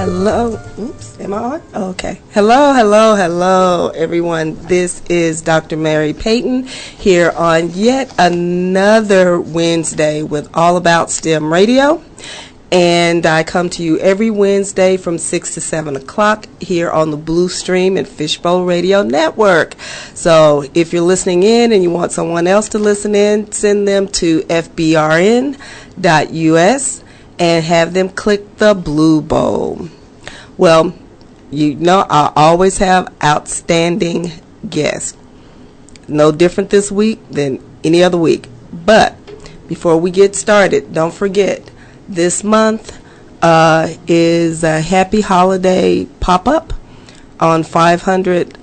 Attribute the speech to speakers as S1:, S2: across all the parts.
S1: Hello. Oops, am I on? Oh, okay. Hello, everyone. This is Dr. Mary Payton here on yet another Wednesday with All About STEM Radio. And I come to you every Wednesday from 6 to 7 o'clock here on the Blue Stream and Fishbowl Radio Network. So if you're listening in and you want someone else to listen in, send them to fbrn.us and have them click the Blue Bowl. Well, you know I always have outstanding guests. No different this week than any other week. But before we get started, don't forget, this month is a Happy Holiday pop-up on 500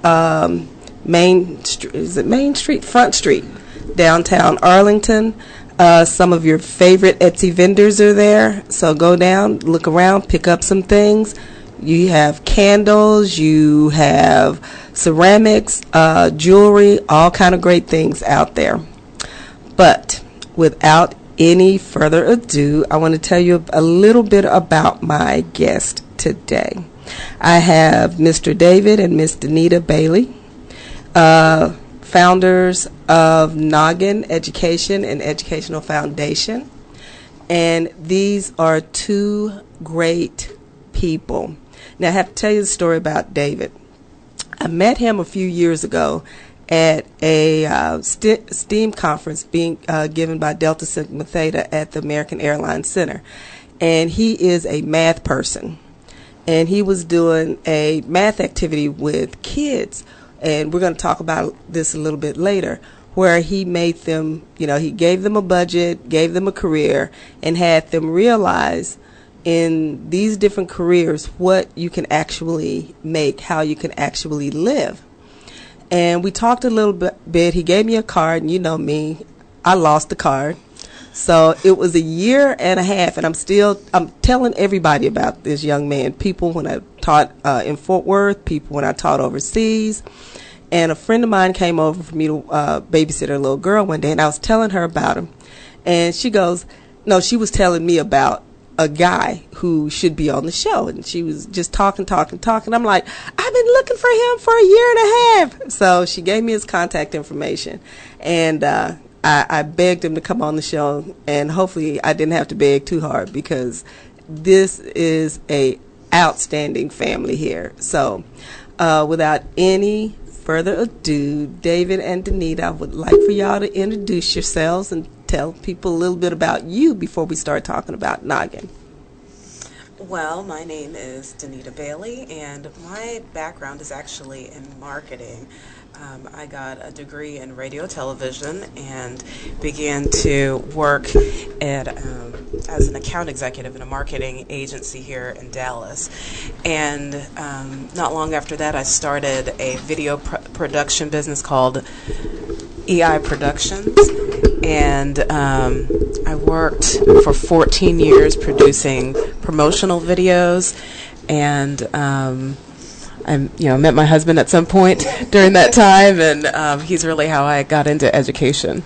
S1: Main Street. Is it Main Street? Front Street, downtown Arlington. Some of your favorite Etsy vendors are there. So go down, look around, pick up some things. You have candles, you have ceramics, jewelry, all kind of great things out there. But without any further ado, I want to tell you a little bit about my guest today. I have Mr. David and Miss Danita Bailey, founders of Noggin Education and Educational Foundation. And these are two great people. Now, I have to tell you the story about David. I met him a few years ago at a STEAM conference being given by Delta Sigma Theta at the American Airlines Center. And he is a math person. And he was doing a math activity with kids. And we're going to talk about this a little bit later, where he made them, he gave them a budget, gave them a career, and had them realize in these different careers what you can actually make, how you can actually live. And we talked a little bit. He gave me a card, and you know me, I lost the card. So it was a year and a half, and I'm telling everybody about this young man. People when I taught in Fort Worth, people when I taught overseas. And a friend of mine came over for me to babysit her little girl one day, and I was telling her about him. And she goes, no, she was telling me about a guy who should be on the show, and she was just talking. I'm like, I've been looking for him for a year and a half. So she gave me his contact information, and I begged him to come on the show, and hopefully I didn't have to beg too hard, because this is a outstanding family here. So without any further ado, David and Danita, I would like for y'all to introduce yourselves and tell people a little bit about you before we start talking about Noggin.
S2: Well, my name is Danita Bailey, and my background is actually in marketing. I got a degree in radio television and began to work at as an account executive in a marketing agency here in Dallas. And not long after that, I started a video production business called EI Productions. And I worked for 14 years producing promotional videos, and I met my husband at some point during that time, and he's really how I got into education.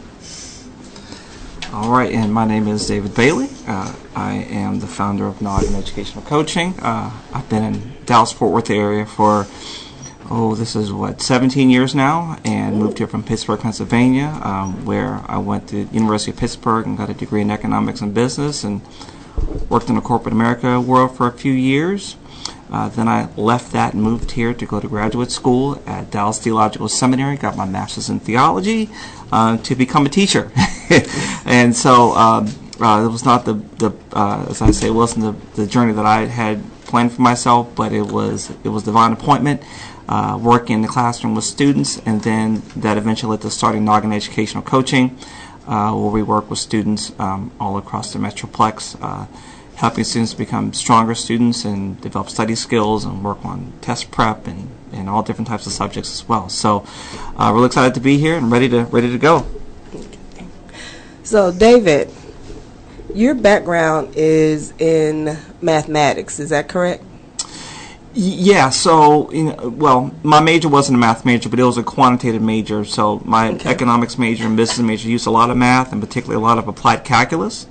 S3: All right, and my name is David Bailey. I am the founder of Noggin Educational Coaching. I've been in Dallas-Fort Worth area for, this is 17 years now, and moved here from Pittsburgh, Pennsylvania, where I went to University of Pittsburgh and got a degree in economics and business, and worked in the corporate America world for a few years. Then I left that and moved here to go to graduate school at Dallas Theological Seminary, got my master's in theology to become a teacher. And so it was not as I say, it wasn't the journey that I had planned for myself, but it was divine appointment, working in the classroom with students, and then that eventually led to starting Noggin Educational Coaching, where we work with students all across the Metroplex, helping students become stronger students and develop study skills and work on test prep and all different types of subjects as well. So really excited to be here and ready to go.
S1: So David, your background is in mathematics, is that correct?
S3: Yeah, so, my major wasn't a math major, but it was a quantitative major. So my economics major and business major used a lot of math, and particularly a lot of applied calculus.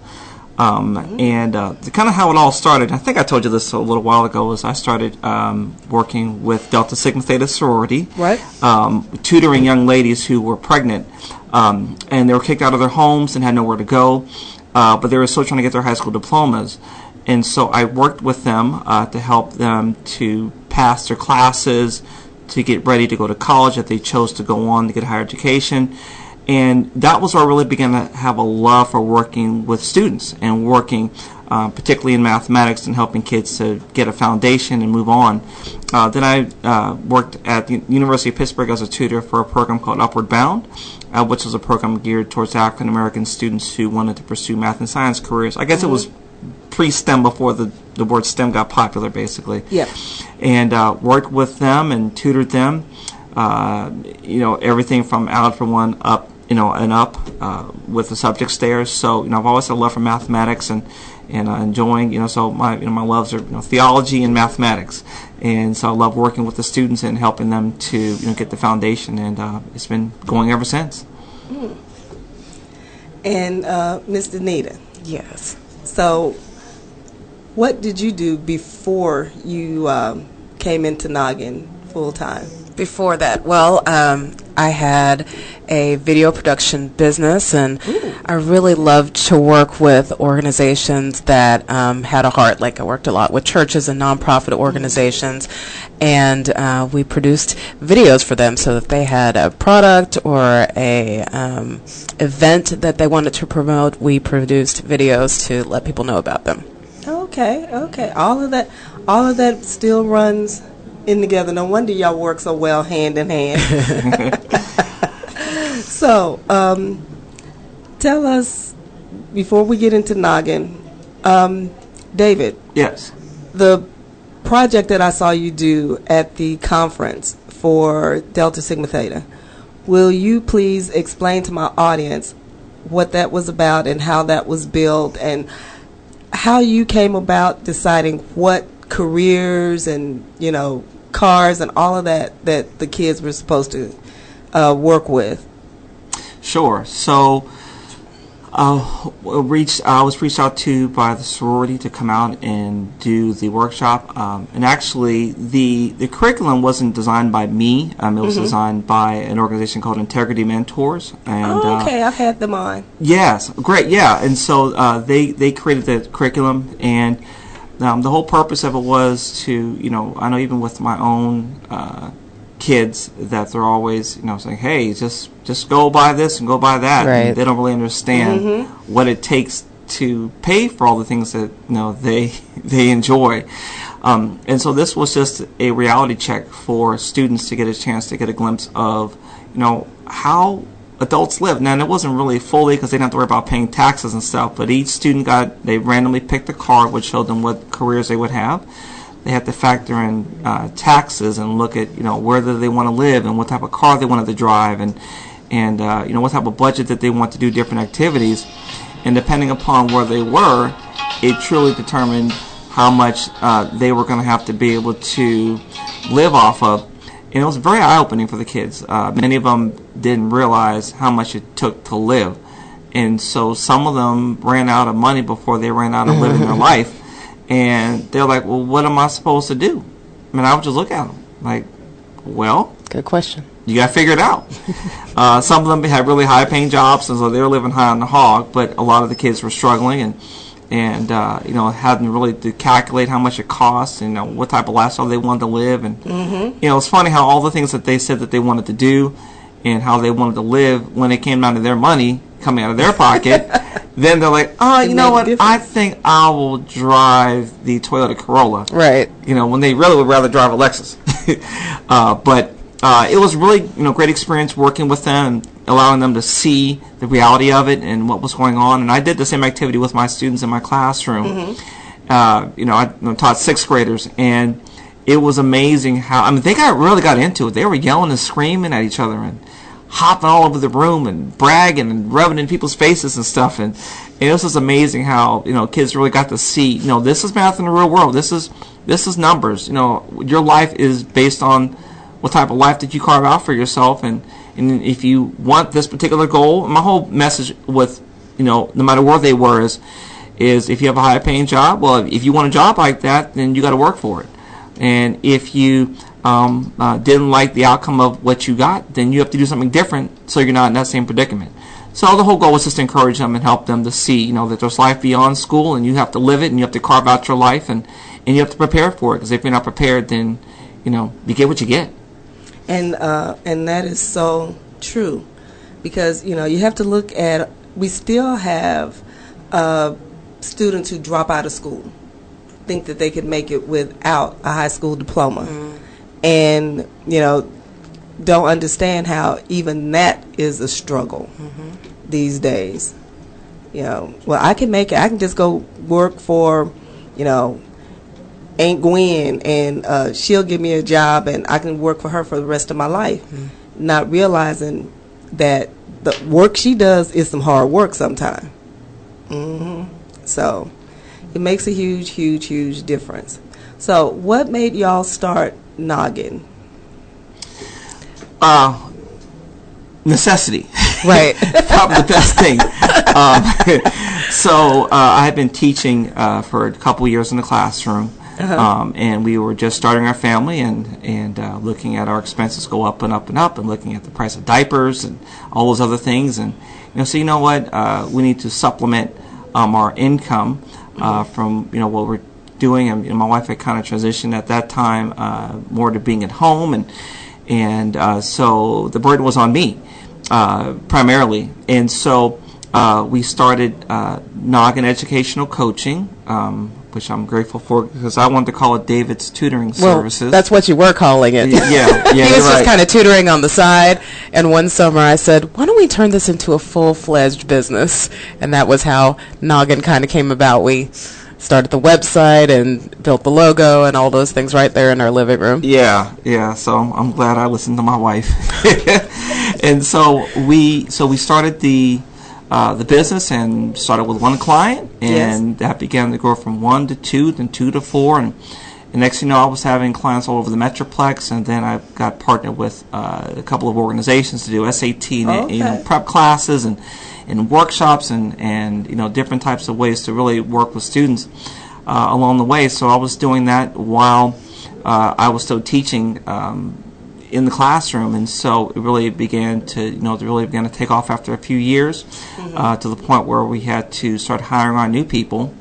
S3: And kind of how it all started, I think I told you this a little while ago, is I started working with Delta Sigma Theta sorority,
S1: Right.
S3: Tutoring young ladies who were pregnant, and they were kicked out of their homes and had nowhere to go, but they were still trying to get their high school diplomas. And so I worked with them to help them to pass their classes, to get ready to go to college if they chose to go on to get higher education. And that was where I really began to have a love for working with students and working particularly in mathematics and helping kids to get a foundation and move on. Then I worked at the University of Pittsburgh as a tutor for a program called Upward Bound, which was a program geared towards African American students who wanted to pursue math and science careers. I guess it was pre-STEM before the word STEM got popular, basically.
S1: Yeah.
S3: And worked with them and tutored them. Everything from Algebra 1 up, and up with the subjects there. So, I've always had a love for mathematics and enjoying, so my loves are, theology and mathematics. And so I love working with the students and helping them to, get the foundation. And it's been going ever since.
S1: Mm. And Ms. Danita.
S2: Yes.
S1: So, what did you do before you came into Noggin full time?
S2: Before that, well, I had a video production business, and I really loved to work with organizations that had a heart. Like I worked a lot with churches and nonprofit organizations, and we produced videos for them. So if they had a product or a event that they wanted to promote, we produced videos to let people know about them.
S1: Okay. All of that still runs in together. No wonder y'all work so well hand in hand. So, tell us, before we get into Noggin, David.
S3: Yes.
S1: The project that I saw you do at the conference for Delta Sigma Theta, will you please explain to my audience what that was about and how that was built and how you came about deciding what careers and, cars and all of that the kids were supposed to work with?
S3: Sure. So I was reached out to by the sorority to come out and do the workshop. And actually, the curriculum wasn't designed by me. It was designed by an organization called Integrity Mentors. And,
S1: okay. I've had them on.
S3: Yes. Great. Yeah. And so they created the curriculum, and the whole purpose of it was to, I know even with my own kids that they're always, saying, hey, just go buy this and go buy that.
S2: Right.
S3: And they don't really understand what it takes to pay for all the things that, they enjoy. And so this was just a reality check for students to get a chance to get a glimpse of, how adults live. Now, it wasn't really fully because they didn't have to worry about paying taxes and stuff, but each student they randomly picked a card which showed them what careers they would have. They had to factor in taxes and look at, where do they want to live and what type of car they wanted to drive and what type of budget that they want to do different activities. And depending upon where they were, it truly determined how much they were going to have to be able to live off of. And it was very eye-opening for the kids. Many of them didn't realize how much it took to live. And so some of them ran out of money before they ran out of living their life. And they're like, well, what am I supposed to do? I would just look at them like, well,
S2: Good question.
S3: You got to figure it out. Some of them had really high-paying jobs, and so they were living high on the hog. But a lot of the kids were struggling, and hadn't really to calculate how much it cost, and what type of lifestyle they wanted to live. And it's funny how all the things that they said that they wanted to do, and how they wanted to live, when it came down to their money coming out of their pocket, then they're like, oh, you know what? I think I will drive the Toyota Corolla.
S2: Right.
S3: When they really would rather drive a Lexus. But it was really, great experience working with them and allowing them to see the reality of it and what was going on. And I did the same activity with my students in my classroom. I taught sixth graders, and it was amazing how, they really got into it. They were yelling and screaming at each other and hopping all over the room and bragging and rubbing in people's faces and stuff. And it was just amazing how, kids really got to see, this is math in the real world. This is numbers. Your life is based on what type of life that you carve out for yourself. And if you want this particular goal, my whole message with, no matter where they were is is if you have a high-paying job, well, if you want a job like that, then you got to work for it. And if you didn't like the outcome of what you got, then you have to do something different so you're not in that same predicament. So the whole goal was just to encourage them and help them to see, that there's life beyond school, and you have to live it, and you have to carve out your life, and you have to prepare for it. Because if you're not prepared, then you get what you get. And
S1: that is so true, because you have to look at. We still have students who drop out of school, think that they could make it without a high school diploma, and don't understand how even that is a struggle these days. Well, I can make it. I can just go work for, Aunt Gwen, and she'll give me a job, and I can work for her for the rest of my life, not realizing that the work she does is some hard work sometimes. So it makes a huge, huge, huge difference. So what made y'all start Noggin?
S3: Necessity.
S1: Right.
S3: Probably the best thing. So I had been teaching for a couple years in the classroom, and we were just starting our family and looking at our expenses go up and up and up, and looking at the price of diapers and all those other things. And so you know what? We need to supplement our income from what we're doing. And my wife had kind of transitioned at that time more to being at home, and so the burden was on me primarily. And so we started Noggin Educational Coaching, which I'm grateful for, because I wanted to call it David's Tutoring Services.
S4: That's what you were calling it.
S3: Yeah,
S4: he was just kind of tutoring on the side, and one summer I said, why don't we turn this into a full-fledged business? And that was how Noggin kind of came about. We started the website and built the logo and all those things right there in our living room.
S3: Yeah. So I'm glad I listened to my wife. And so we started the business, and started with one client, and that began to grow from 1 to 2, then 2 to 4, and next thing you know, I was having clients all over the Metroplex, and then I got partnered with a couple of organizations to do SAT and prep classes and workshops and different types of ways to really work with students along the way. So I was doing that while I was still teaching in the classroom, and so it really began to take off after a few years, to the point where we had to start hiring on new people.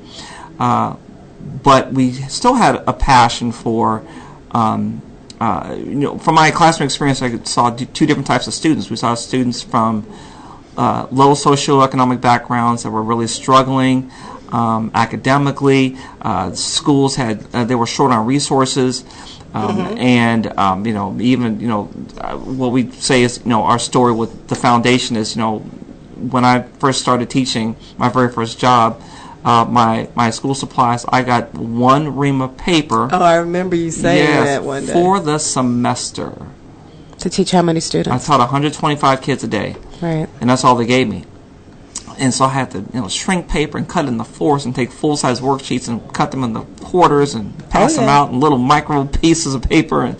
S3: But we still had a passion for, from my classroom experience, I saw two different types of students. We saw students from low socioeconomic backgrounds that were really struggling academically. Schools they were short on resources. And even what we say is our story with the foundation is when I first started teaching, my very first job, my school supplies, I got one ream of paper.
S1: Oh, I remember you saying that one day.
S3: For the semester.
S4: To teach how many students?
S3: I taught 125 kids a day.
S4: Right.
S3: And that's all they gave me. And so I had to shrink paper and cut it into fourths and take full-size worksheets and cut them into quarters and pass them out in little micro pieces of paper. And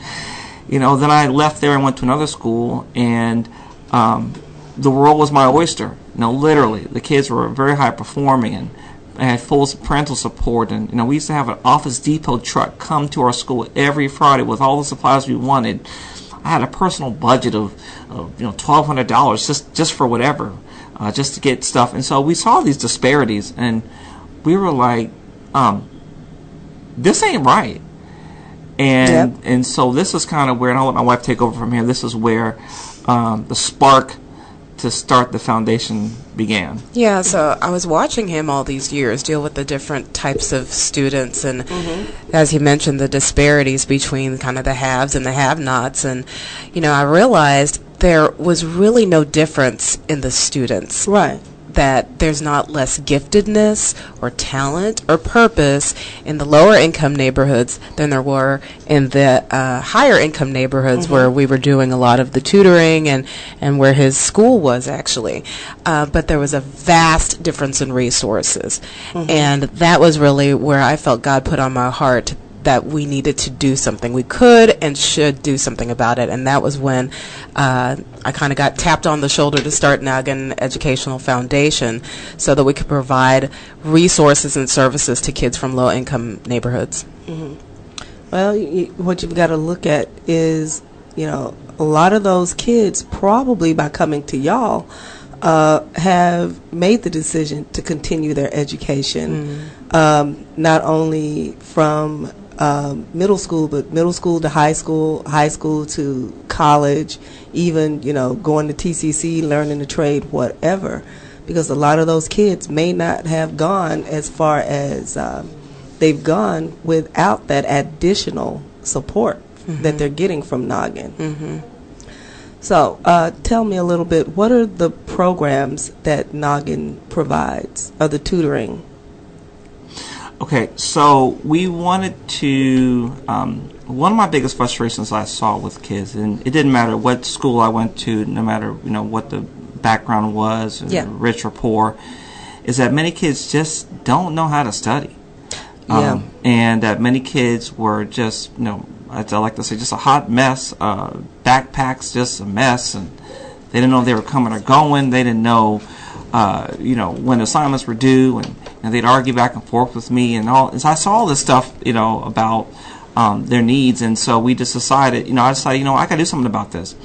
S3: then I left there and went to another school, and the world was my oyster. Literally, the kids were very high performing, and I had full parental support. And we used to have an Office Depot truck come to our school every Friday with all the supplies we wanted. I had a personal budget of $1,200 just for whatever. Just to get stuff. And so we saw these disparities, and we were like, this ain't right. And so this is kind of where, and I'll let my wife take over from here, this is where the spark to start the foundation began.
S4: Yeah, so I was watching him all these years deal with the different types of students, and as he mentioned, the disparities between kind of the haves and the have-nots. And, I realized there was really no difference in the students.
S1: Right.
S4: That there's not less giftedness or talent or purpose in the lower income neighborhoods than there were in the higher income neighborhoods where we were doing a lot of the tutoring and where his school was actually. But there was a vast difference in resources. And that was really where I felt God put on my heart that we needed to do something. We could and should do something about it, and that was when I kind of got tapped on the shoulder to start Noggin Educational Foundation so that we could provide resources and services to kids from low-income neighborhoods.
S1: Well, what you've got to look at is, a lot of those kids probably by coming to y'all have made the decision to continue their education, not only from middle school, but middle school to high school to college, even, going to TCC, learning a trade, whatever. Because a lot of those kids may not have gone as far as they've gone without that additional support that they're getting from Noggin. So tell me a little bit, what are the programs that Noggin provides, or the tutoring?
S3: Okay, so we wanted to, one of my biggest frustrations I saw with kids, and it didn't matter what school I went to, no matter, what the background was, rich or poor, is that many kids just don't know how to study. And that many kids were just, I like to say, just a hot mess, backpacks just a mess, and they didn't know if they were coming or going. They didn't know, when assignments were due, and they'd argue back and forth with me and all. And so I saw all this stuff, about their needs, and so we just decided, I decided, I got to do something about this.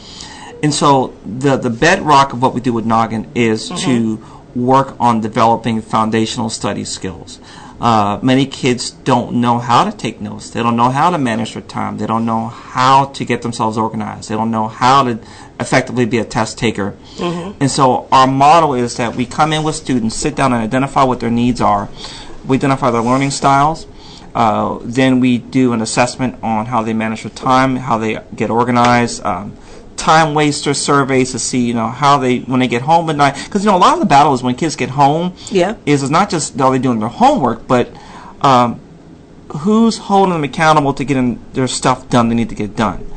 S3: And so the bedrock of what we do with Noggin is to work on developing foundational study skills. Many kids don't know how to take notes. They don't know how to manage their time. They don't know how to get themselves organized. They don't know how to effectively be a test taker. And so our model is that we come in with students, sit down and identify what their needs are. We identify their learning styles. Then we do an assessment on how they manage their time, how they get organized, time waster surveys to see, how they, when they get home at night, because, a lot of the battle is when kids get home, is it's not just are they doing their homework, but who's holding them accountable to getting their stuff done they need to get done.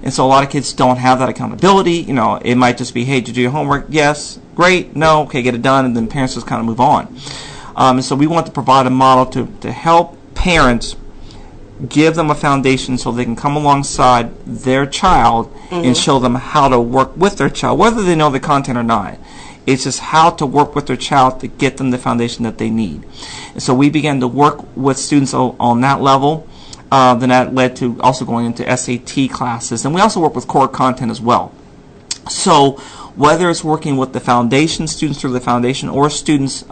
S3: And so a lot of kids don't have that accountability. It might just be, hey, did you do your homework? Yes. Great. No. Okay, get it done. And then parents just kind of move on. And so we want to provide a model to help parents give them a foundation so they can come alongside their child and show them how to work with their child, whether they know the content or not. It's just how to work with their child to get them the foundation that they need. And so we began to work with students on that level. Then that led to also going into SAT classes. And we also work with core content as well. So whether it's working with the foundation, students through the foundation, or students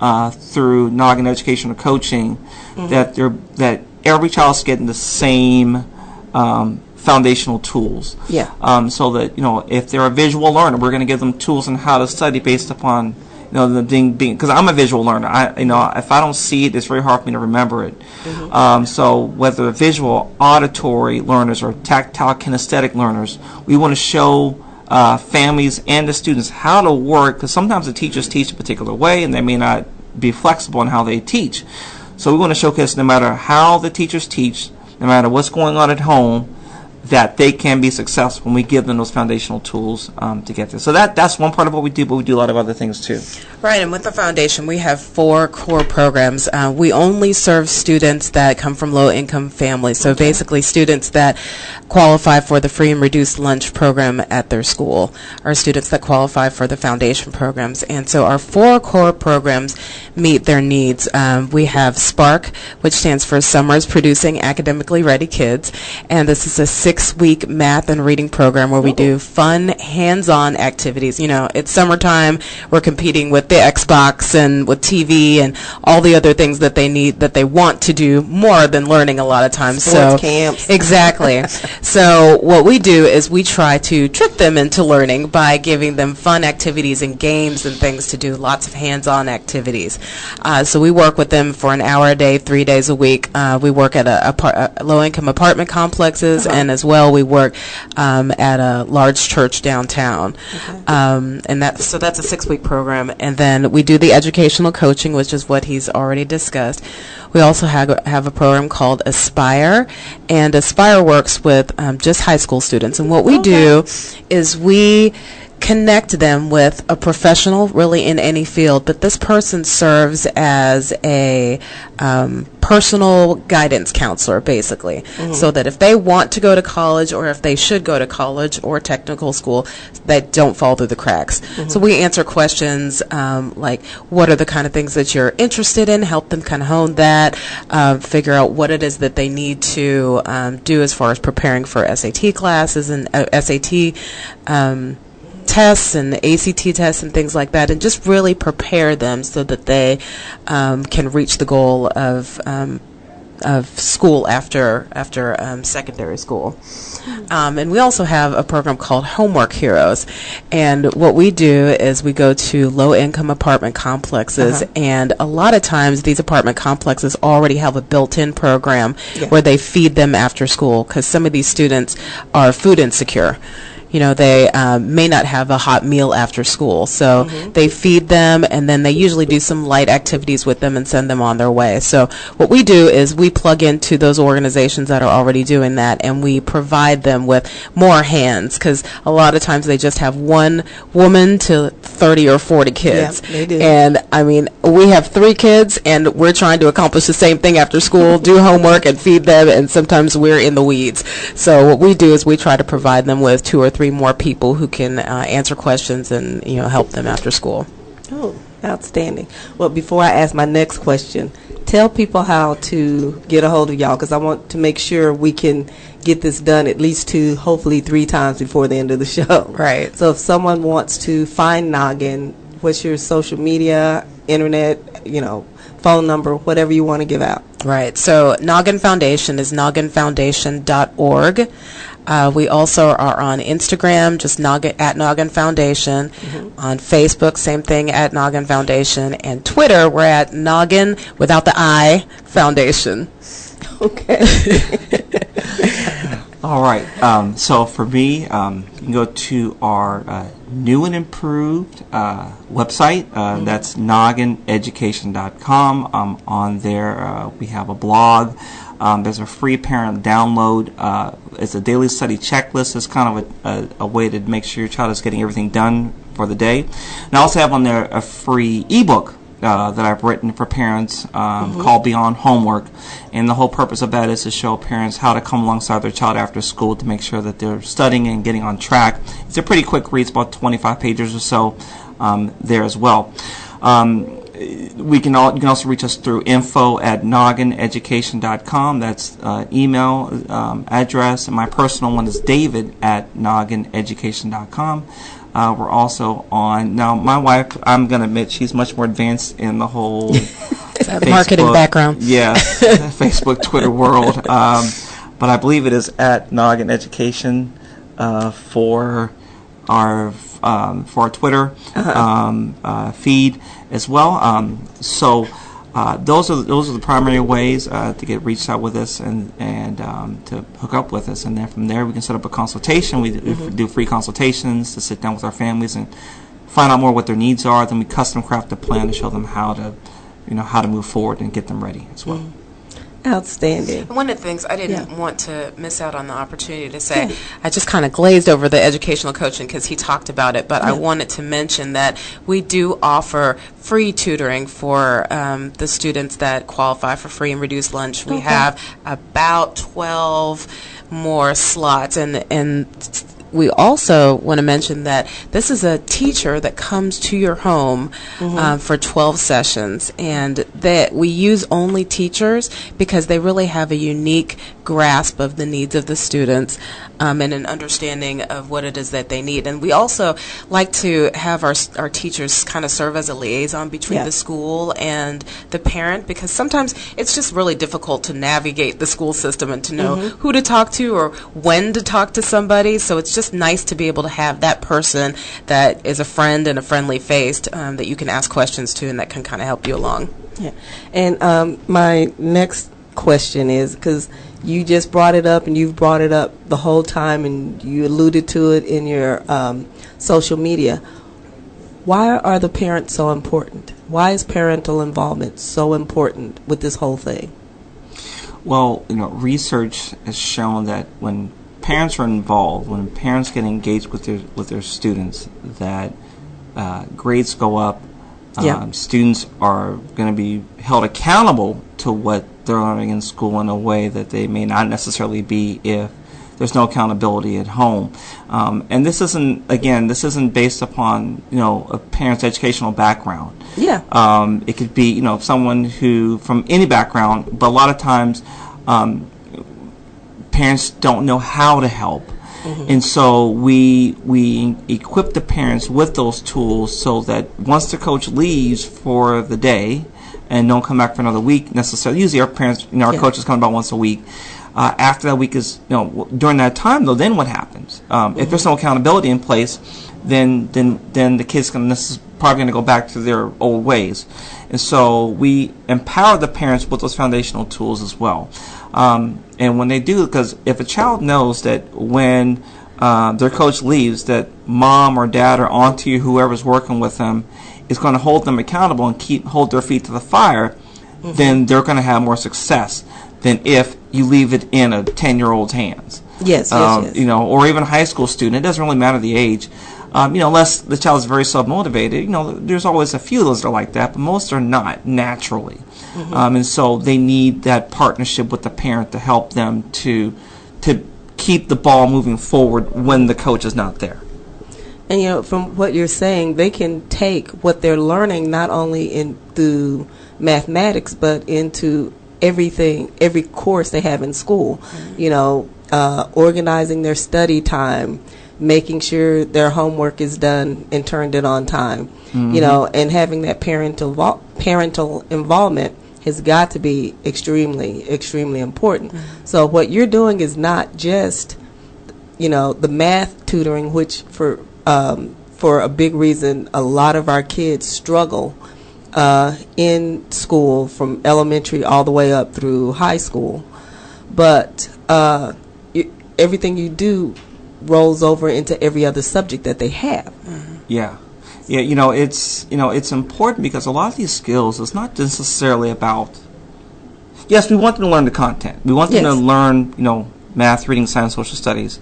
S3: through Noggin Educational Coaching, that every child's getting the same foundational tools. So that, if they're a visual learner, we're going to give them tools on how to study based upon, them being, because I'm a visual learner. If I don't see it, it's very hard for me to remember it. So whether visual, auditory learners or tactile, kinesthetic learners, we want to show families and the students how to work, because sometimes the teachers teach a particular way and they may not be flexible in how they teach. So we want to showcase no matter how the teachers teach, no matter what's going on at home, that they can be successful when we give them those foundational tools to get there. So that's one part of what we do, but we do a lot of other things too.
S4: Right, and with the foundation, we have 4 core programs. We only serve students that come from low-income families, so basically students that qualify for the free and reduced lunch program at their school, or students that qualify for the foundation programs. And so our 4 core programs meet their needs. We have SPARK, which stands for Summers Producing Academically Ready Kids, and this is a 6-week math and reading program where we do fun, hands-on activities. It's summertime. We're competing with the Xbox and with TV and all the other things that they need, that they want to do more than learning a lot of times.
S1: Sports camps.
S4: Exactly. So what we do is we try to trick them into learning by giving them fun activities and games and things to do, lots of hands-on activities. So we work with them for an hour a day, 3 days a week. We work at a low-income apartment complexes, and as well we work at a large church downtown. And that's a 6-week program. And then we do the educational coaching, which is what he's already discussed. We also have a program called Aspire, and Aspire works with just high school students. And what we do is we connect them with a professional really in any field, but this person serves as a personal guidance counselor, basically, so that if they want to go to college or if they should go to college or technical school, that don't fall through the cracks. So we answer questions like, what are the kind of things that you're interested in, help them kind of hone that, figure out what it is that they need to do as far as preparing for SAT classes and SAT tests and ACT tests and things like that, and just really prepare them so that they can reach the goal of school after secondary school. And we also have a program called Homework Heroes, and what we do is we go to low-income apartment complexes, and a lot of times these apartment complexes already have a built-in program where they feed them after school, because some of these students are food insecure. You know, they may not have a hot meal after school, so they feed them, and then they usually do some light activities with them and send them on their way. So what we do is we plug into those organizations that are already doing that, and we provide them with more hands, because a lot of times they just have one woman to 30 or 40 kids.
S1: Yeah, they do.
S4: And, I mean, we have 3 kids, and we're trying to accomplish the same thing after school, do homework and feed them, and sometimes we're in the weeds. So what we do is we try to provide them with 2 or 3 more people who can answer questions and help them after school.
S1: Oh, outstanding. Well, before I ask my next question, tell people how to get a hold of y'all, because I want to make sure we can get this done at least 2, hopefully 3 times before the end of the show.
S4: Right.
S1: So if someone wants to find Noggin, what's your social media, internet, phone number, whatever you want to give out?
S4: Right. So Noggin Foundation is nogginfoundation.org. We also are on Instagram, just at Noggin Foundation. On Facebook, same thing, at Noggin Foundation. And Twitter, we're at Noggin, without the I, Foundation.
S1: Okay.
S3: All right. So for me, you can go to our new and improved website. That's noggineducation.com. On there, we have a blog. There's a free parent download. It's a daily study checklist. It's kind of a way to make sure your child is getting everything done for the day. And I also have on there a free ebook that I've written for parents called Beyond Homework. And the whole purpose of that is to show parents how to come alongside their child after school to make sure that they're studying and getting on track. It's a pretty quick read. It's about 25 pages or so there as well. You can also reach us through info@noggineducation.com. That's email address. And my personal one is david@noggineducation.com. We're also on, now my wife, I'm going to admit, she's much more advanced in the whole
S4: marketing background.
S3: Yes, Facebook, Twitter world. But I believe it is at Noggin Education for our Twitter feed as well. So those are the primary ways to get reached out with us and to hook up with us, and then from there we can set up a consultation. We do free consultations to sit down with our families and find out more what their needs are. Then we custom craft a plan to show them how to move forward and get them ready as well.
S1: Outstanding.
S4: One of the things I didn't want to miss out on the opportunity to say, I just kind of glazed over the educational coaching because he talked about it, but I wanted to mention that we do offer free tutoring for the students that qualify for free and reduced lunch. We have about 12 more slots, and we also want to mention that this is a teacher that comes to your home for 12 sessions, and that we use only teachers because they really have a unique grasp of the needs of the students and an understanding of what it is that they need. And we also like to have our teachers kind of serve as a liaison between the school and the parent, because sometimes it's just really difficult to navigate the school system and to know who to talk to or when to talk to somebody. So it's just nice to be able to have that person that is a friend and a friendly face that you can ask questions to and that can kind of help you along.
S1: Yeah. And my next question is, because you just brought it up and you've brought it up the whole time and you alluded to it in your social media, why are the parents so important? Why is parental involvement so important with this whole thing?
S3: Well, research has shown that when parents are involved, when parents get engaged with their students, that grades go up. Students are going to be held accountable to what they're learning in school in a way that they may not necessarily be if there's no accountability at home. And this isn't based upon, a parent's educational background. It could be, someone who, from any background, but a lot of times parents don't know how to help. And so we equip the parents with those tools so that once the coach leaves for the day and don't come back for another week necessarily, usually our parents, our coaches come about once a week. After that week is, during that time though, then what happens? If there's no accountability in place, then the kid's probably going to go back to their old ways. And so we empower the parents with those foundational tools as well. And when they do, because if a child knows that when their coach leaves, that mom or dad or auntie or whoever's working with them is going to hold them accountable and hold their feet to the fire, then they're going to have more success than if you leave it in a 10-year-old's hands.
S1: Yes.
S3: Or even a high school student. It doesn't really matter the age. Unless the child is very self-motivated, there's always a few of those that are like that, but most are not naturally. And so they need that partnership with the parent to help them to keep the ball moving forward when the coach is not there.
S1: And from what you're saying, they can take what they're learning not only through mathematics, but into every course they have in school. Organizing their study time, making sure their homework is done and turned in on time, and having that parental involvement has got to be extremely, extremely important. So what you're doing is not just, the math tutoring, which for a big reason, a lot of our kids struggle in school from elementary all the way up through high school. But everything you do rolls over into every other subject that they have.
S3: Yeah, it's important because a lot of these skills, it's not necessarily about, yes, we want them to learn the content. We want them to learn, math, reading, science, social studies.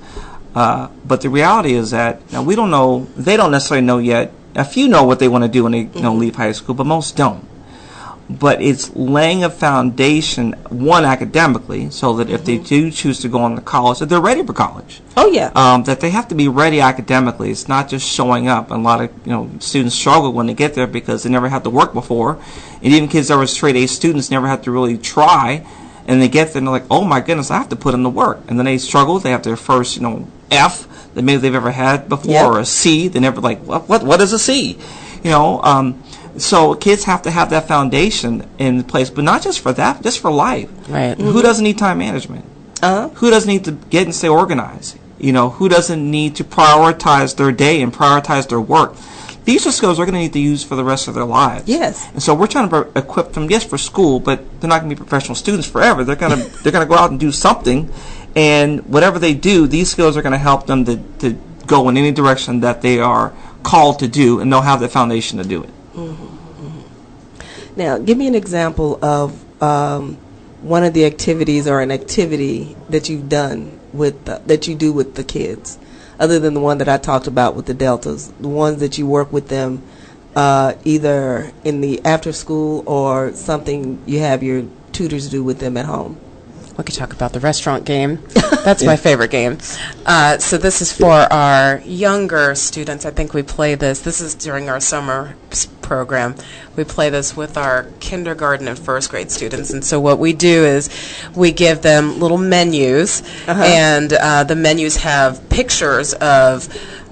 S3: But the reality is that we don't know, they don't necessarily know yet. A few know what they want to do when they leave high school, but most don't. But it's laying a foundation, one, academically, so that if they do choose to go on to college, that they're ready for college.
S1: Oh, yeah.
S3: That they have to be ready academically. It's not just showing up. And a lot of students struggle when they get there because they never had to work before. And even kids that were straight A students never had to really try. And they get there and they're like, oh my goodness, I have to put in the work. And then they struggle. They have their first, F that maybe they've ever had before, or a C. They never what is a C? So kids have to have that foundation in place, but not just for that, just for life.
S4: Right.
S3: Who doesn't need time management? Who doesn't need to get and stay organized? Who doesn't need to prioritize their day and prioritize their work? These are skills they're going to need to use for the rest of their lives.
S1: Yes.
S3: And so we're trying to equip them, yes, for school, but they're not going to be professional students forever. They're going to go out and do something, and whatever they do, these skills are going to help them to go in any direction that they are called to do, and they'll have the foundation to do it.
S1: Now, give me an example of one of the activities or an activity that you've done that you do with the kids, other than the one that I talked about with the Deltas, the ones that you work with them either in the after school or something you have your tutors do with them at home.
S4: We could talk about the restaurant game. That's my favorite game. So this is for our younger students. I think we play this. This is during our summer program. We play this with our kindergarten and first grade students. And so what we do is we give them little menus, and the menus have pictures of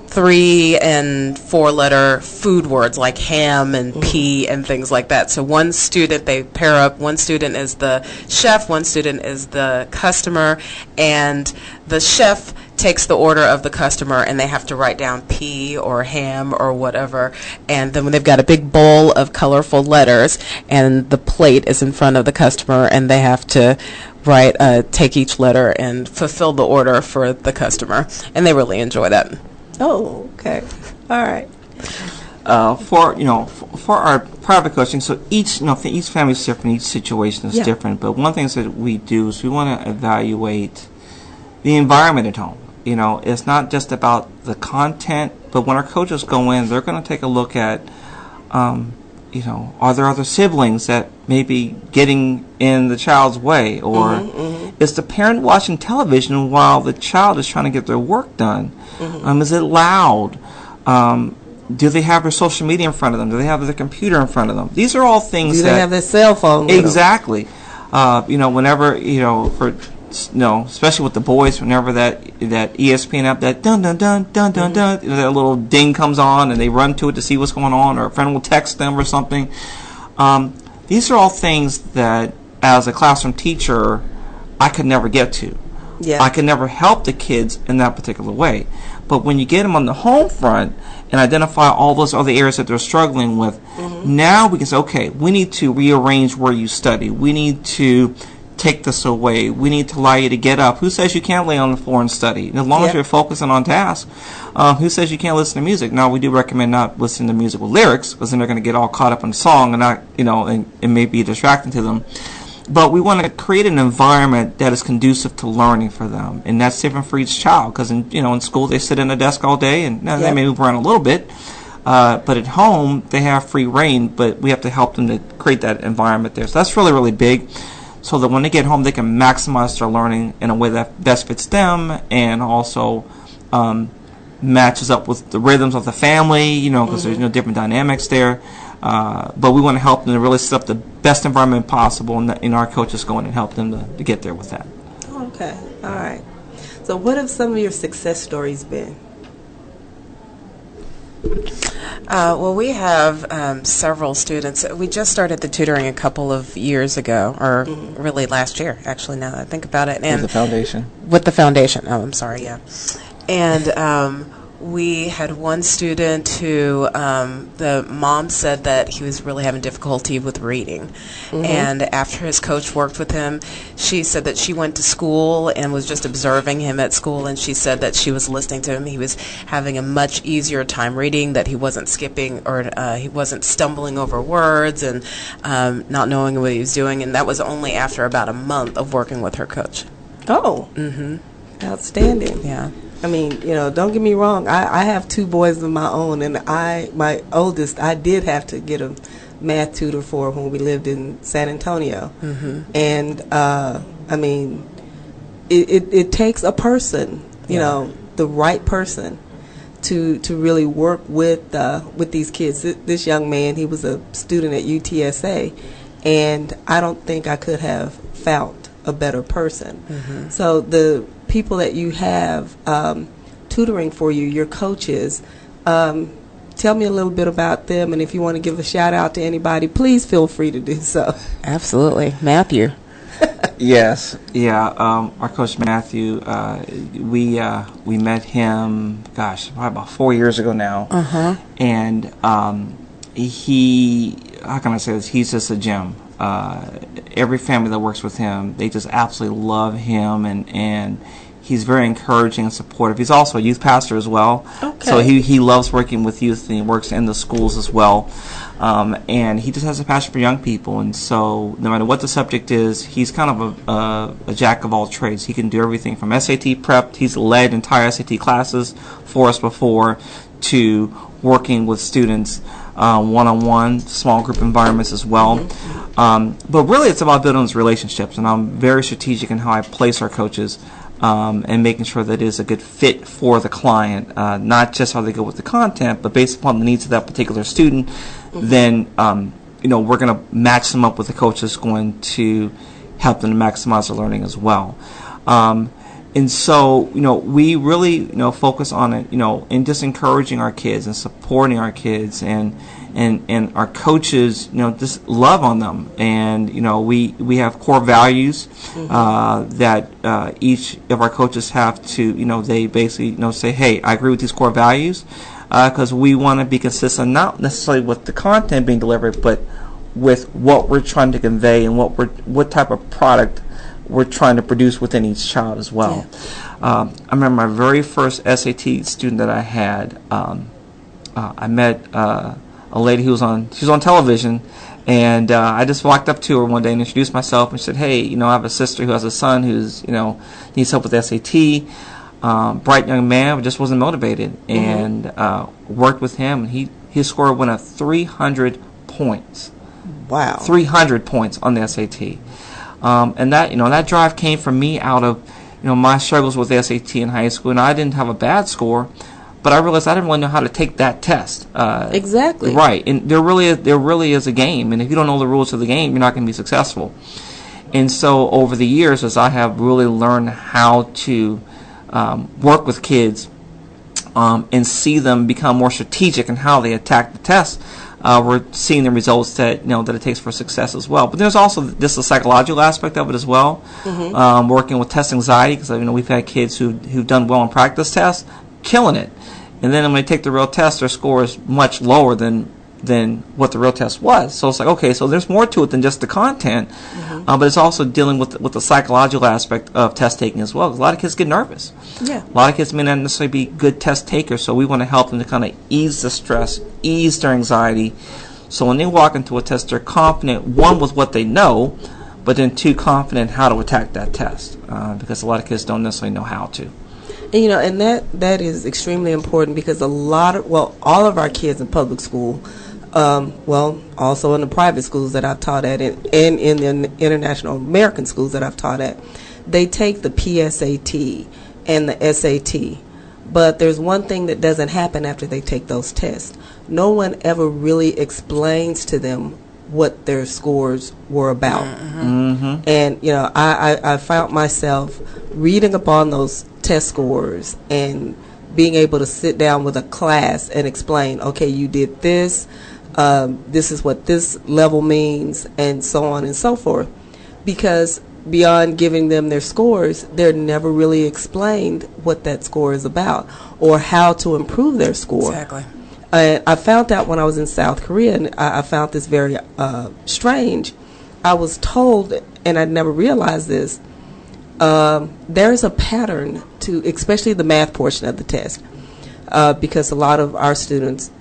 S4: 3- and 4-letter food words like ham and pea and things like that. So one student, they pair up, one student is the chef, one student is the customer, and the chef takes the order of the customer, and they have to write down pea or ham or whatever. And then when they've got a big bowl of colorful letters, and the plate is in front of the customer, and they have to take each letter and fulfill the order for the customer. And they really enjoy that.
S1: Oh, okay. All right.
S3: For our private coaching, so each family is different, each situation is different. But one thing that we do is we want to evaluate the environment at home. It's not just about the content, but when our coaches go in, they're going to take a look at, are there other siblings that may be getting in the child's way, or is the parent watching television while the child is trying to get their work done? Is it loud? Do they have their social media in front of them? Do they have their computer in front of them? These are all things.
S1: Do they have their cell phone with
S3: exactly. Whenever especially with the boys, whenever that ESPN app, that dun dun dun dun dun dun, that little ding comes on, and they run to it to see what's going on, or a friend will text them or something. These are all things that, as a classroom teacher, I could never get to.
S1: Yeah.
S3: I could never help the kids in that particular way. But when you get them on the home front and identify all those other areas that they're struggling with, now we can say, okay, we need to rearrange where you study. We need to take this away. We need to allow you to get up. Who says you can't lay on the floor and study? As long as you're focusing on task. Who says you can't listen to music? Now, we do recommend not listening to music with lyrics, because then they're going to get all caught up in the song and not, and it may be distracting to them. But we want to create an environment that is conducive to learning for them, and that's different for each child. Because in school they sit in a desk all day, and they may move around a little bit. But at home they have free reign. But we have to help them to create that environment there. So that's really, really big. So that when they get home, they can maximize their learning in a way that best fits them, and also matches up with the rhythms of the family. Because there's different dynamics there. But we want to help them to really set up the best environment possible, and our coaches go in and help them to get there with that.
S1: Okay, all right. So what have some of your success stories been?
S4: Well, we have several students. We just started the tutoring a couple of years ago, or really last year, actually, now that I think about it.
S3: And with the foundation.
S4: With the foundation. Oh, I'm sorry, yeah. And we had one student who the mom said that he was really having difficulty with reading. And after his coach worked with him, she said that she went to school and was just observing him at school, and she said that she was listening to him. He was having a much easier time reading, that he wasn't skipping, or he wasn't stumbling over words and not knowing what he was doing, and that was only after about a month of working with her coach.
S1: Oh. Outstanding.
S4: Yeah.
S1: I mean, don't get me wrong. I have two boys of my own, and my oldest, I did have to get a math tutor for when we lived in San Antonio. And, I mean, it takes a person, the right person to really work with these kids. This young man, he was a student at UTSA, and I don't think I could have found a better person. So the people that you have tutoring for you, your coaches, tell me a little bit about them, and if you want to give a shout out to anybody, please feel free to do so.
S4: Absolutely. Matthew.
S3: Yes. Yeah. Our coach Matthew, we met him, probably about 4 years ago now. And he, how can I say this? He's just a gem. Every family that works with him, they just absolutely love him, and he's very encouraging and supportive. He's also a youth pastor as well. Okay. So he loves working with youth, and he works in the schools as well. And he just has a passion for young people, and so no matter what the subject is, he's kind of a jack of all trades. He can do everything from SAT prep. He's led entire SAT classes for us before, to working with students one-on-one, small group environments as well. But really it's about building those relationships, and I'm very strategic in how I place our coaches, and making sure that it is a good fit for the client, not just how they go with the content, but based upon the needs of that particular student. Then we're going to match them up with the coach that's going to help them to maximize their learning as well. And so, we really, focus on it, in just encouraging our kids and supporting our kids, and our coaches, just love on them. And, we have core values that each of our coaches have to, they basically, say, hey, I agree with these core values, because we want to be consistent, not necessarily with the content being delivered, but with what we're trying to convey and what type of product we're trying to produce within each child as well. I remember my very first SAT student that I had. I met a lady who was on television, And I just walked up to her one day and introduced myself and said, hey, I have a sister who has a son who's, needs help with the SAT. Bright young man, but just wasn't motivated. And worked with him. And his score went up 300 points.
S1: Wow.
S3: 300 points on the SAT. And that drive came from me out of, my struggles with the SAT in high school. And I didn't have a bad score, but I realized I didn't really know how to take that test.
S1: Exactly.
S3: Right. And there really is a game. And if you don't know the rules of the game, you're not going to be successful. And so over the years, as I have really learned how to work with kids and see them become more strategic in how they attack the test, we're seeing the results that that it takes for success as well. But there's also just a psychological aspect of it as well. Working with test anxiety, because we've had kids who've done well in practice tests, killing it, and then when they take the real test, their score is much lower than what the real test was. So it's like, okay, so there's more to it than just the content, but it's also dealing with the psychological aspect of test taking as well. 'Cause a lot of kids get nervous.
S1: Yeah.
S3: A lot of kids may not necessarily be good test takers, so we want to help them to kind of ease the stress, ease their anxiety, so when they walk into a test, they're confident, one, with what they know, but then two, confident how to attack that test, because a lot of kids don't necessarily know how to.
S1: And that is extremely important, because all of our kids in public school, also in the private schools that I've taught at, and in the international American schools that I've taught at, they take the PSAT and the SAT. But there's one thing that doesn't happen after they take those tests. No one ever really explains to them what their scores were about. And, I found myself reading upon those test scores and being able to sit down with a class and explain, okay, you did this, this is what this level means, and so on and so forth. Because beyond giving them their scores, they're never really explained what that score is about or how to improve their score.
S4: Exactly.
S1: And I found out when I was in South Korea, and I found this very strange. I was told, and I'd never realized this, there's a pattern to, especially the math portion of the test, because a lot of our students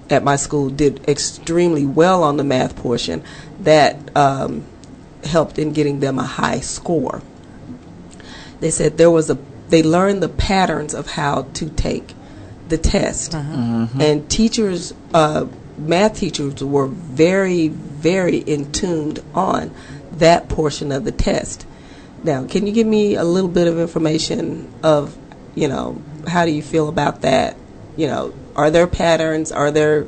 S1: at my school did extremely well on the math portion. That helped in getting them a high score. They said they learned the patterns of how to take the test. And teachers, math teachers, were very, very in tuned on that portion of the test. Now, can you give me a little bit of information of, how do you feel about that? Are there patterns? Are there,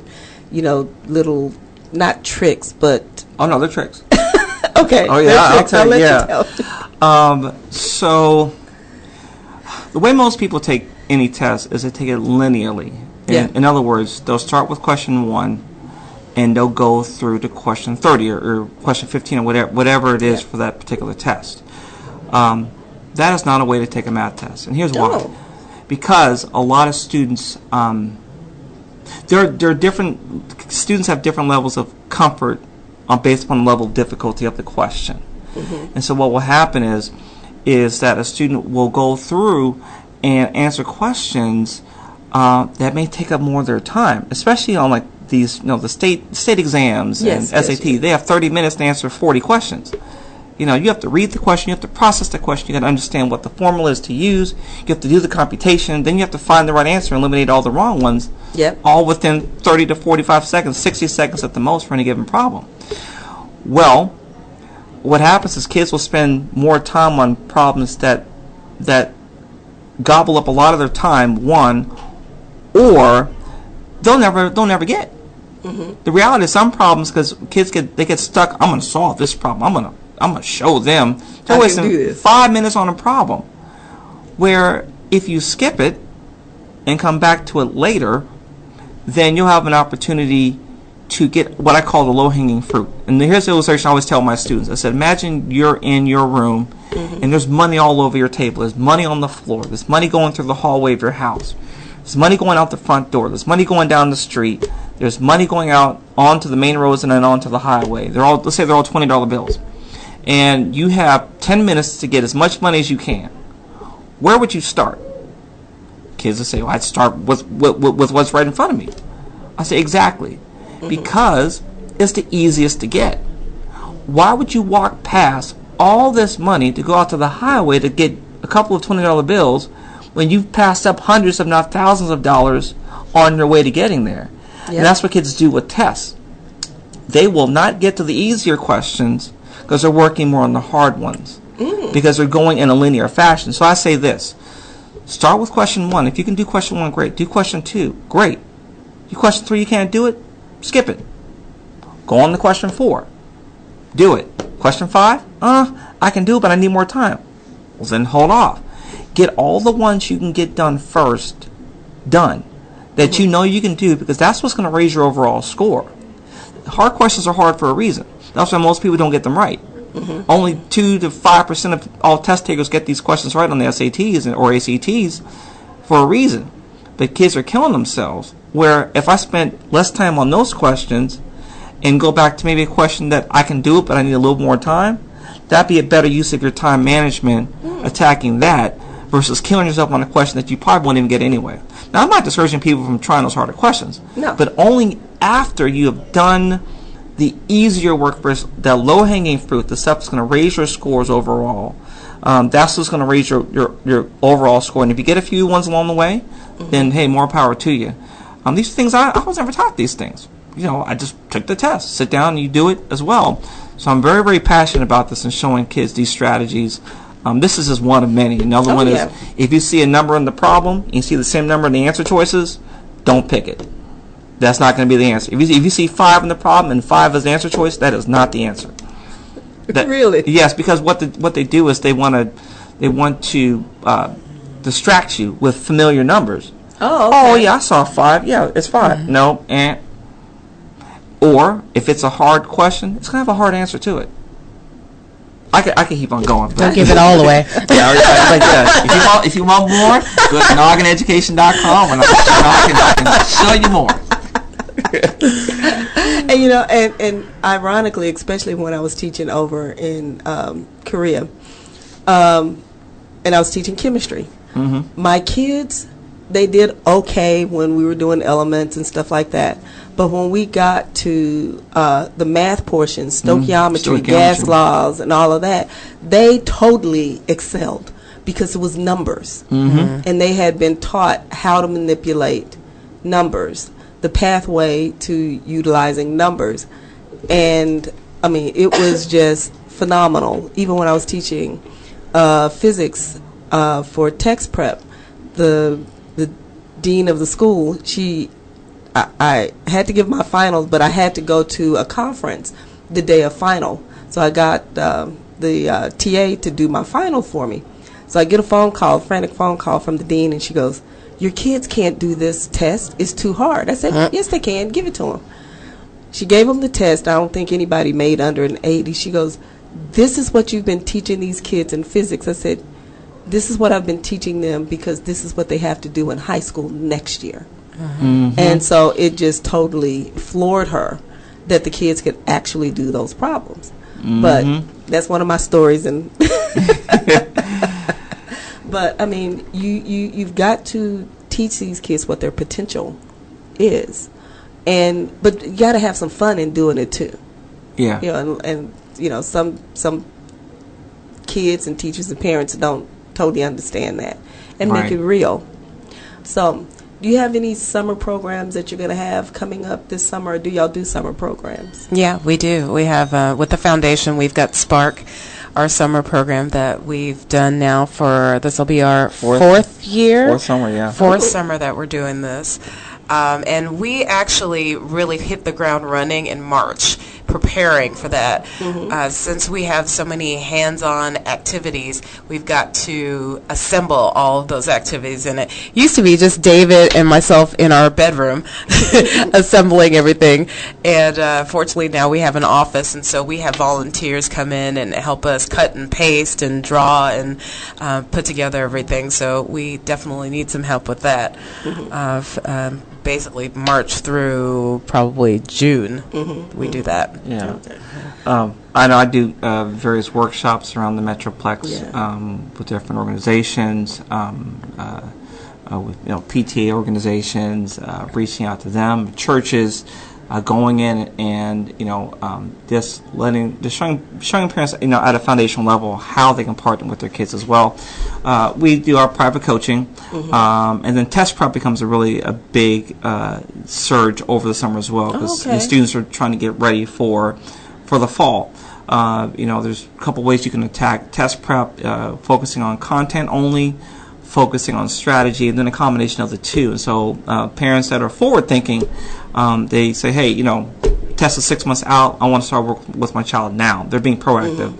S1: little, not tricks, but...
S3: Oh, no, they're tricks.
S1: Okay.
S3: Oh, yeah, I'll tell you,
S1: yeah.
S3: So, the way most people take any test is they take it linearly. In other words, they'll start with question 1, and they'll go through to question 30 or question 15 or whatever it is for that particular test. That is not a way to take a math test, and here's why. Because a lot of students, there are different students have different levels of comfort based upon the level of difficulty of the question. And so what will happen is that a student will go through and answer questions that may take up more of their time, especially on like these, the state exams and SAT. They have 30 minutes to answer 40 questions. You have to read the question, you have to process the question, you got to understand what the formula is to use, you have to do the computation, then you have to find the right answer and eliminate all the wrong ones, all within 30 to 45 seconds, 60 seconds at the most for any given problem. Well, what happens is kids will spend more time on problems that gobble up a lot of their time, one, or they'll never get. The reality is some problems, because kids get stuck. I'm going to solve this problem. I'm going to show them. They're wasting 5 minutes on a problem. Where if you skip it and come back to it later, then you'll have an opportunity to get what I call the low-hanging fruit. And here's the illustration I always tell my students. I said, imagine you're in your room and there's money all over your table. There's money on the floor. There's money going through the hallway of your house. There's money going out the front door. There's money going down the street. There's money going out onto the main roads and then onto the highway. Let's say they're all $20 bills. And you have 10 minutes to get as much money as you can. Where would you start? Kids will say, well, I'd start with what's right in front of me. I say, exactly. Because is the easiest to get. Why would you walk past all this money to go out to the highway to get a couple of $20 bills when you've passed up hundreds, if not thousands of dollars on your way to getting there? Yep. And that's what kids do with tests. They will not get to the easier questions because they're working more on the hard ones, because they're going in a linear fashion. So I say this. Start with question 1. If you can do question 1, great. Do question 2, great. Do question 3, you can't do it, skip it. Go on to question 4. Do it. Question 5, I can do it, but I need more time. Well, then hold off. Get all the ones you can get done first done that you know you can do, because that's what's going to raise your overall score. Hard questions are hard for a reason. That's why most people don't get them right. Only 2 to 5% of all test takers get these questions right on the SATs or ACTs for a reason. But kids are killing themselves, where if I spent less time on those questions and go back to maybe a question that I can do it but I need a little more time, that'd be a better use of your time management attacking that versus killing yourself on a question that you probably won't even get anyway. Now, I'm not discouraging people from trying those harder questions, but only after you have done the easier work versus the low-hanging fruit, the stuff that's going to raise your scores overall. That's what's going to raise your overall score. And if you get a few ones along the way, then, hey, more power to you. These things, I was never taught these things. I just took the test. Sit down and you do it as well. So I'm very, very passionate about this and showing kids these strategies. This is just one of many. Another one is, if you see a number in the problem, and you see the same number in the answer choices, don't pick it. That's not going to be the answer. If you see 5 in the problem and 5 as the answer choice, that is not the answer.
S1: Really?
S3: Yes, because what they do is they want to distract you with familiar numbers.
S1: Oh, okay.
S3: Oh, yeah, I saw 5. Yeah, it's 5. No, or if it's a hard question, it's going to have a hard answer to it. I could keep on going.
S4: Don't give it all away.
S3: If you want more, go to noggineducation.com and I can show you more.
S1: And ironically, especially when I was teaching over in Korea, and I was teaching chemistry, my kids, they did okay when we were doing elements and stuff like that. But when we got to the math portion, stoichiometry, gas laws, and all of that, they totally excelled because it was numbers. And they had been taught how to manipulate numbers, the pathway to utilizing numbers. And, I mean, it was just phenomenal. Even when I was teaching physics for text prep, the dean of the school, I had to give my finals, but I had to go to a conference the day of final. So I got the TA to do my final for me. So I get a frantic phone call from the dean, and she goes, "Your kids can't do this test. It's too hard." I said, "Yes, they can. Give it to them." She gave them the test. I don't think anybody made under an 80. She goes, "This is what you've been teaching these kids in physics." I said, "This is what I've been teaching them because this is what they have to do in high school next year." And so it just totally floored her that the kids could actually do those problems. But that's one of my stories. And but I mean, you've got to teach these kids what their potential is, but you got to have some fun in doing it too.
S3: Yeah.
S1: And some kids and teachers and parents don't totally understand that and make it real. So, do you have any summer programs that you're going to have coming up this summer, or do y'all do summer programs?
S4: Yeah, we do. We have, with the foundation, we've got Spark, our summer program that we've done now this will be our fourth year.
S3: Fourth summer, yeah.
S4: Fourth summer that we're doing this. And we actually really hit the ground running in March, preparing for that. Since we have so many hands-on activities, we've got to assemble all of those activities. And it used to be just David and myself in our bedroom assembling everything. And fortunately now we have an office, and so we have volunteers come in and help us cut and paste and draw and put together everything. So we definitely need some help with that. Basically March through probably June, we do that.
S3: Yeah. I know I do various workshops around the Metroplex with different organizations, with PTA organizations, reaching out to them, churches, going in and just showing parents at a foundational level how they can partner with their kids as well. We do our private coaching, and then test prep becomes a big surge over the summer as well, because students are trying to get ready for the fall. There's a couple ways you can attack test prep, focusing on content only, focusing on strategy, and then a combination of the two. And so parents that are forward thinking, they say, hey, test is 6 months out, I want to start working with my child now. They're being proactive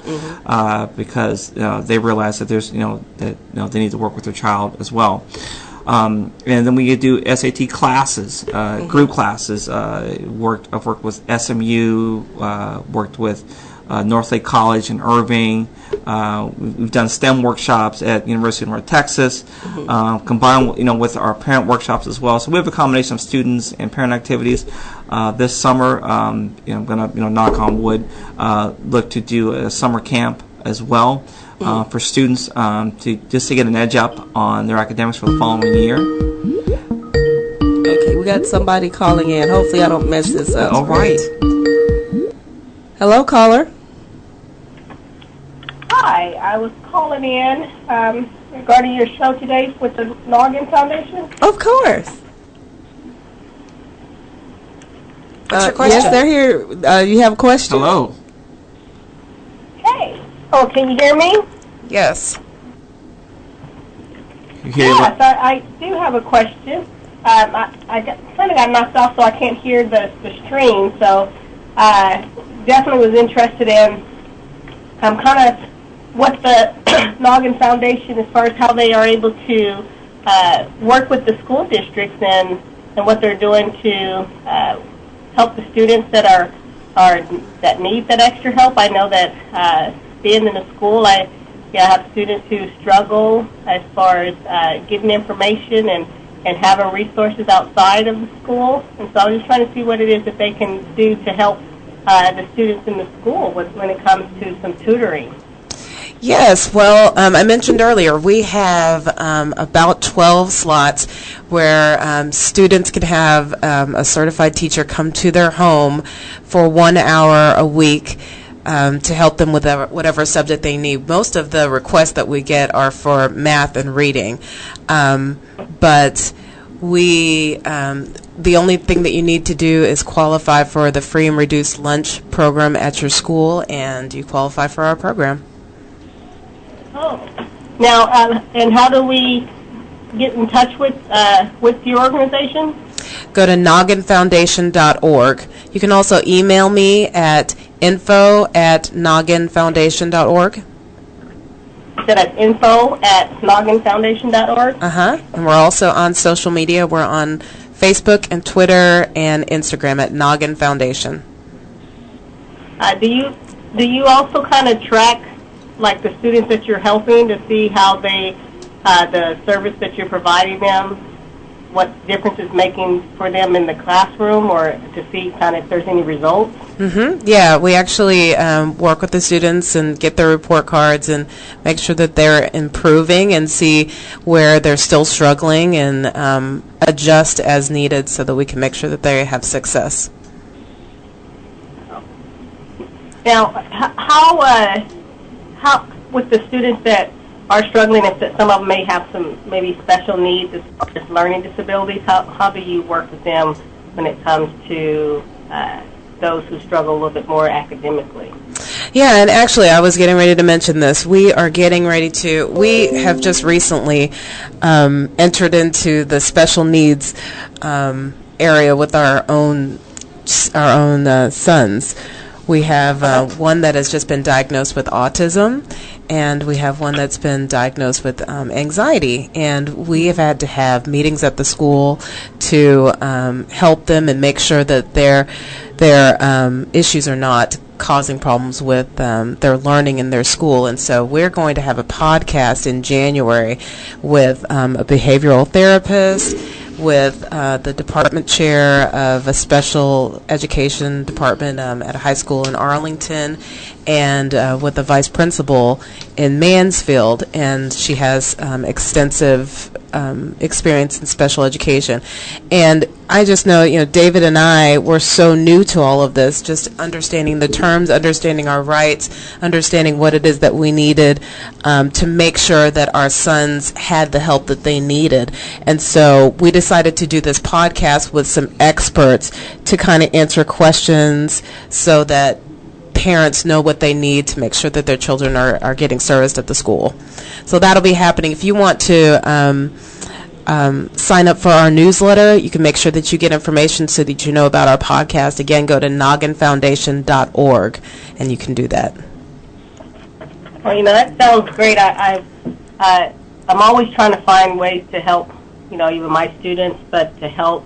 S3: because they realize that there's they need to work with their child as well. And then we do SAT classes, group classes. I've worked with SMU, worked with Northlake College in Irving. We've done STEM workshops at University of North Texas, combined with our parent workshops as well. So we have a combination of students and parent activities. This summer, I'm going to knock on wood, look to do a summer camp as well for students to get an edge up on their academics for the following year.
S1: Okay, we got somebody calling in. Hopefully I don't mess this up.
S3: All right.
S1: Hello, caller.
S5: Hi, I was calling in regarding your show today with the Noggin Foundation.
S1: Of course.
S4: What's your question?
S1: Yes, they're here. You have a question?
S3: Hello.
S5: Hey. Oh, can you hear me?
S4: Yes.
S5: Yes, I do have a question. I kind of got knocked off, so I can't hear the stream. So definitely was interested in kind of what the Noggin Foundation, as far as how they are able to work with the school districts and what they're doing to help the students that that need that extra help. I know that being in the school, I have students who struggle as far as getting information and having resources outside of the school. And so I was just trying to see what it is that they can do to help the students in the school when it comes to some tutoring.
S4: Yes, well, I mentioned earlier, we have about 12 slots where students can have a certified teacher come to their home for 1 hour a week to help them with whatever subject they need. Most of the requests that we get are for math and reading, but the only thing that you need to do is qualify for the free and reduced lunch program at your school, and you qualify for our program.
S5: Oh. Now, and how do we get in touch with your organization?
S4: Go to nogginfoundation.org. You can also email me at info@nogginfoundation.org.
S5: So that's info@nogginfoundation.org?
S4: And we're also on social media. We're on Facebook and Twitter and Instagram at Noggin Foundation.
S5: Do you also kind of track like the students that you're helping to see how they the service that you're providing them, what difference it's making for them in the classroom, or to see kind of if there's any results?
S4: Yeah, we actually work with the students and get their report cards and make sure that they're improving and see where they're still struggling and adjust as needed so that we can make sure that they have success.
S5: Now, how with the students that are struggling, if some of them may have some maybe special needs as far as learning disabilities, how do you work with them when it comes to those who struggle a little bit more academically?
S4: Yeah, and actually I was getting ready to mention this. We have just recently entered into the special needs area with our own sons. We have one that has just been diagnosed with autism, and we have one that's been diagnosed with anxiety. And we have had to have meetings at the school to help them and make sure that their issues are not causing problems with their learning in their school. And so we're going to have a podcast in January with a behavioral therapist, with the department chair of a special education department at a high school in Arlington, and with the vice principal in Mansfield, and she has extensive experience in special education. And I just know, David and I were so new to all of this, just understanding the terms, understanding our rights, understanding what it is that we needed to make sure that our sons had the help that they needed. And so we decided to do this podcast with some experts to kind of answer questions so that parents know what they need to make sure that their children are getting serviced at the school. So that'll be happening. If you want to sign up for our newsletter, you can make sure that you get information so that you know about our podcast. Again, go to nogginfoundation.org, and you can do that.
S5: Well, that sounds great. I'm always trying to find ways to help, even my students, but to help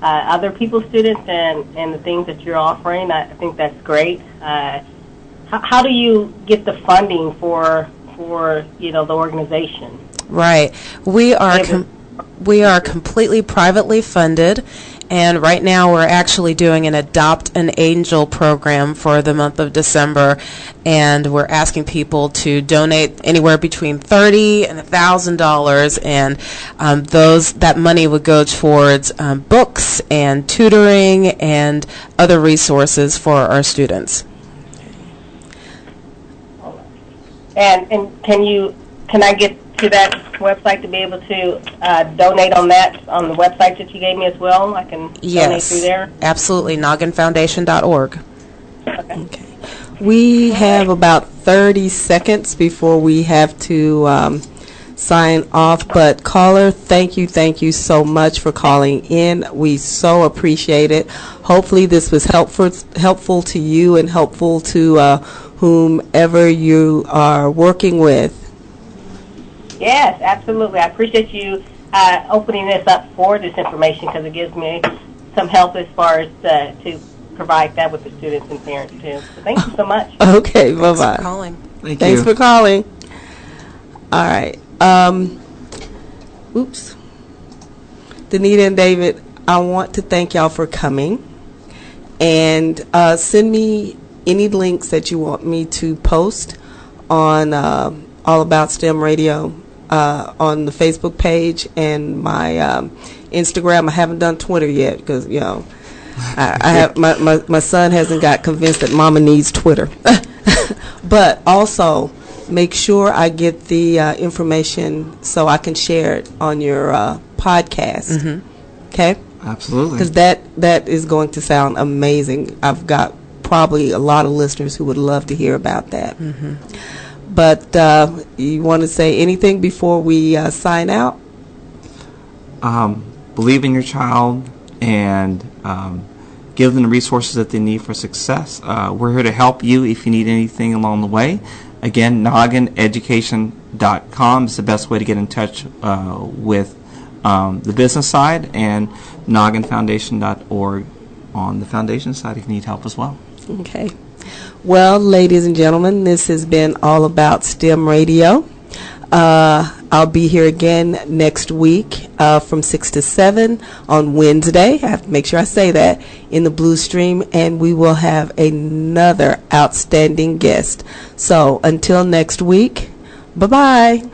S5: other people's students and the things that you're offering. I think that's great. How do you get the funding for the organization?
S4: Right. We are completely privately funded, and right now we're actually doing an Adopt an Angel program for the month of December, and we're asking people to donate anywhere between $30 and $1,000, and that money would go towards books and tutoring and other resources for our students.
S5: And can I get to that website to be able to donate on the website that you gave me as well? I can donate through there?
S4: Absolutely, nogginfoundation.org.
S5: Okay.
S1: We have about 30 seconds before we have to sign off, but caller, thank you so much for calling in. We so appreciate it. Hopefully this was helpful to you and helpful to whomever you are working with.
S5: Yes, absolutely. I appreciate you opening this up for this information, because it gives me some help as far as to provide that with the students and parents too. So thank you so much.
S1: Okay, bye-bye.
S4: Thanks for calling.
S1: Thanks for calling. All right. Oops. Danita and David, I want to thank y'all for coming, and send me any links that you want me to post on All About STEM Radio on the Facebook page and my Instagram. I haven't done Twitter yet because I have my son hasn't got convinced that Mama needs Twitter. But also make sure I get the information so I can share it on your podcast. Mm-hmm. Okay?
S3: Absolutely.
S1: Because that is going to sound amazing. I've got probably a lot of listeners who would love to hear about that. Mm-hmm. But you want to say anything before we sign out?
S3: Believe in your child and give them the resources that they need for success. We're here to help you if you need anything along the way. Again, noggineducation.com is the best way to get in touch with the business side, and nogginfoundation.org on the foundation side if you need help as well.
S1: Okay. Well, ladies and gentlemen, this has been All About STEM Radio. I'll be here again next week from 6 to 7 on Wednesday. I have to make sure I say that, in the Blue Stream, and we will have another outstanding guest. So until next week, bye-bye.